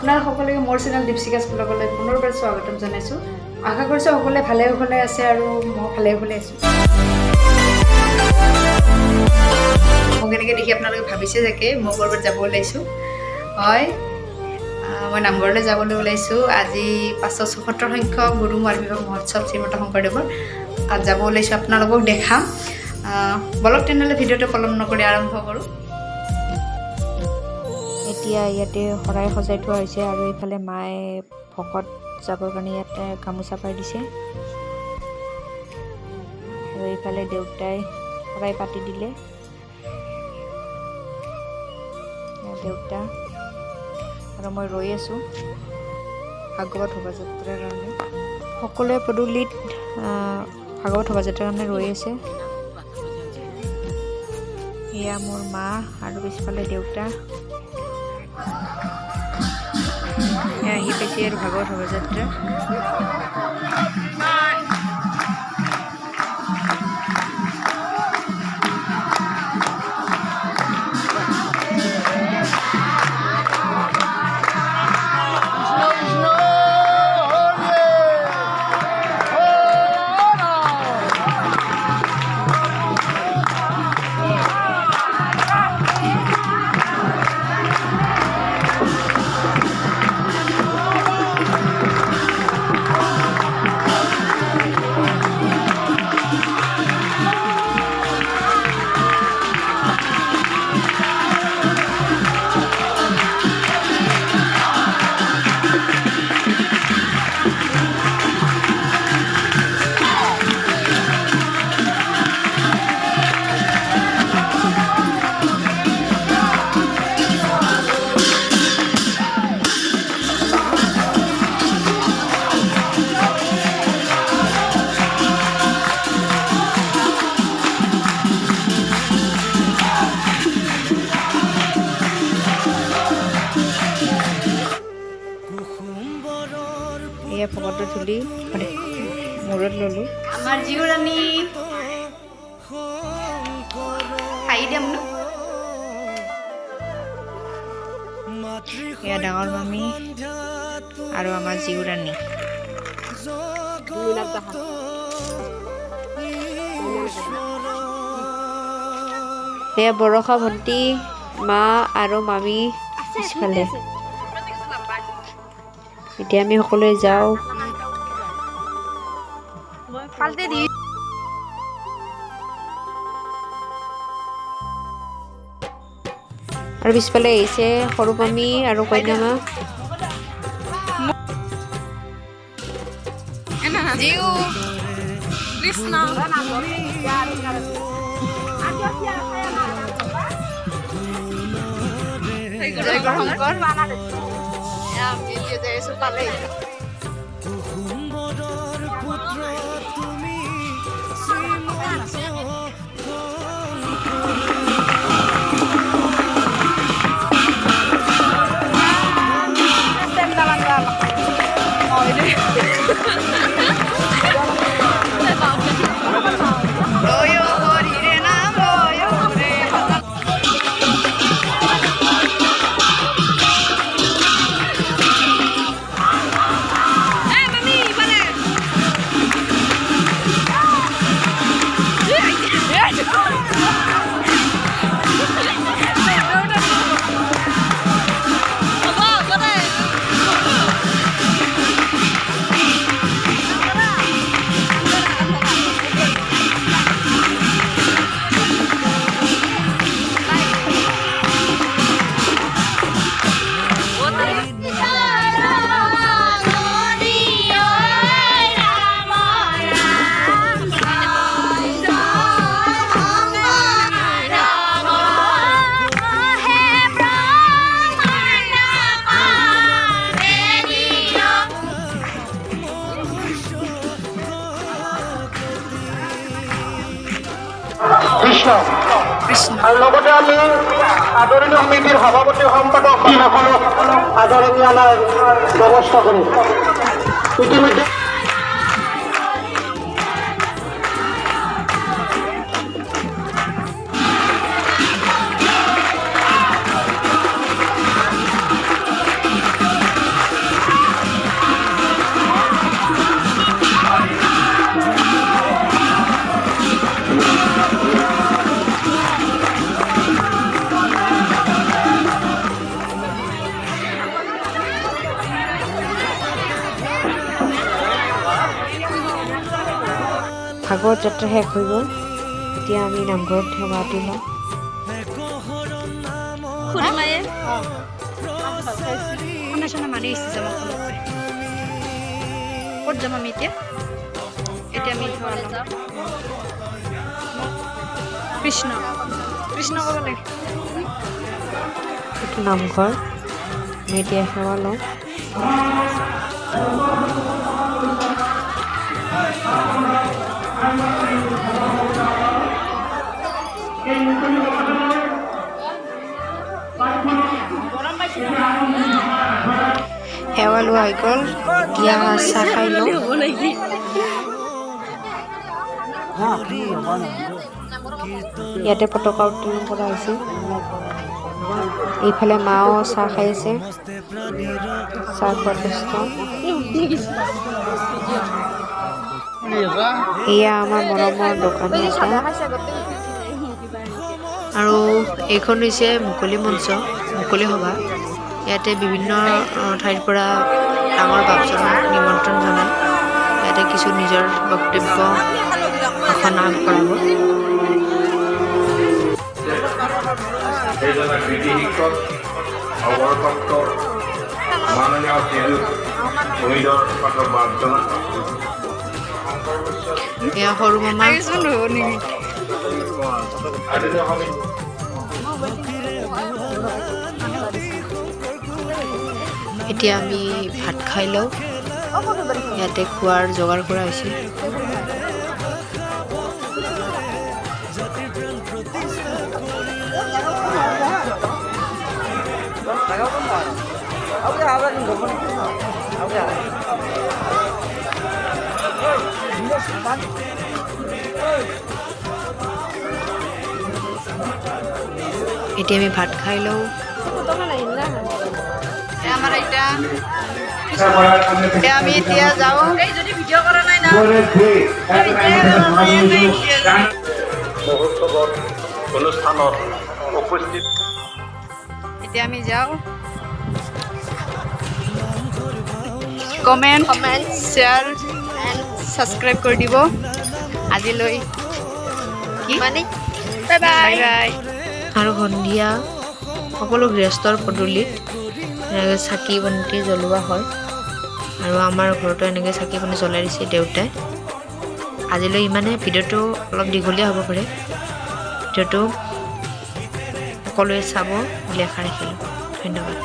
আপোনাৰ সকলোকে মোৰ চেনেল দীপশিখা ব্লগলৈ পুনৰবাৰ স্বাগতম জনাইছোঁ। আশা কৰিছোঁ সকলোৱে ভালে কুশলে আছে আৰু মই ভালে কুশলে আছোঁ। মোক এনেকৈ দেখি আপোনালোকে ভাবিছে চাগে মই ক'ৰবাত যাব ওলাইছোঁ। হয়, মই নামঘৰলৈ যাবলৈ ওলাইছোঁ। আজি 574 সংখ্যক গুৰু মাৰ্গিক মহোৎসৱ শ্ৰীমন্ত শংকৰদেৱৰ তাত যাব ওলাইছোঁ। আপোনালোকক দেখাম। বলক তেনেহ'লে ভিডিঅ'টো পলম নকৰি আৰম্ভ কৰোঁ। এতিয়া ইয়াতে শৰাই সজাই থোৱা হৈছে আৰু এইফালে মায়ে ভকত যাবৰ কাৰণে ইয়াতে গামোচা পাই দিছে আৰু এইফালে দেউতাই শৰাই পাতি দিলে। দেউতা আৰু মই ৰৈ আছোঁ ভাগৱত শোভাযাত্ৰাৰ কাৰণে। সকলোৱে পদূলিত ভাগৱত শোভাযাত্ৰাৰ কাৰণে ৰৈ আছে। এয়া মোৰ মা আৰু পিছফালে দেউতা আহি পাইছে আৰু ভাগৱত শোভাযাত্ৰা। এয়া ভকতৰ তুলি মূৰত ল'লোঁ। আমাৰ জীউৰাণী খাই দিম ন। এয়া ডাঙৰ মামী আৰু আমাৰ জীউৰাণী। এয়া বৰষা ভণ্টি, মা আৰু মামী পিছফালে। এতিয়া আমি সকলোৱে যাওঁ। আৰু পিছফালে আহিছে সৰু মামী আৰু কইনা মা। আৰু লগতে আমি আদৰণীয় সমিতিৰ সভাপতি সম্পাদক আদৰণি অনাৰ ব্যৱস্থা কৰোঁ। ইতিমধ্যে ভাগৱত যাত্ৰা শেষ হৈ গ'ল। এতিয়া আমি নামঘৰত সেৱা দিলোঁ। খুৰীমায়ে খানা চানা মাৰি আহিছে যাম ক'ত যাম আমি এতিয়া আমি যাম কৃষ্ণ ক'ব লাগে এইটো নামঘৰ। আমি এতিয়া সেৱা লওঁ। সেৱা লোৱা হৈ গ'ল। এতিয়া চাহ খাই লওঁ। ইয়াতে পতাকা উত্তোলন কৰা হৈছে। এইফালে মাও চাহ খাই আছে। চাহ খোৱাত ব্যস্ত। এয়া আমাৰ মৰমৰ দোকানী এটা। আৰু এইখন হৈছে মুকলি মঞ্চ, মুকলি সভা। ইয়াতে বিভিন্ন ঠাইৰ পৰা ডাঙৰ বাপজনক নিমন্ত্ৰণ জনায়। ইয়াতে কিছু নিজৰ বক্তব্য ভাষণ আগবঢ়াব। এইজনা কৃতি শিক্ষক অৱৰপ্ৰাপ্ত মাননীয় শ্ৰীযুত ভূমিধৰ পাঠক বাগজন এয়া সৰু মামা। এতিয়া আমি ভাত খাই লওঁ। ইয়াতে খোৱাৰ যোগাৰ কৰা হৈছে। এতিয়া আমি ভাত খাই লওঁ। আমাৰ আমি এতিয়া যাওঁ মহোৎসৱত অনুষ্ঠানত উপস্থিত এতিয়া আমি যাওঁ কমেণ্ট শ্বেয়াৰ এণ্ড ছাবস্ক্ৰাইব কৰি দিব। আজিলৈ বাই বাই। আৰু সন্ধিয়া সকলো গৃহস্থৰ পদূলিত এনেকৈ চাকি বন্তি জ্বলোৱা হয়। আৰু আমাৰ ঘৰতো এনেকৈ চাকি বন্তি জ্বলাই দিছে দেউতাই। আজিলৈ ইমানে। ভিডিঅ'টো অলপ দীঘলীয়া হ'ব পাৰে। ভিডিঅ'টো সকলোৱে চাব বুলি আশা ৰাখিলোঁ। ধন্যবাদ।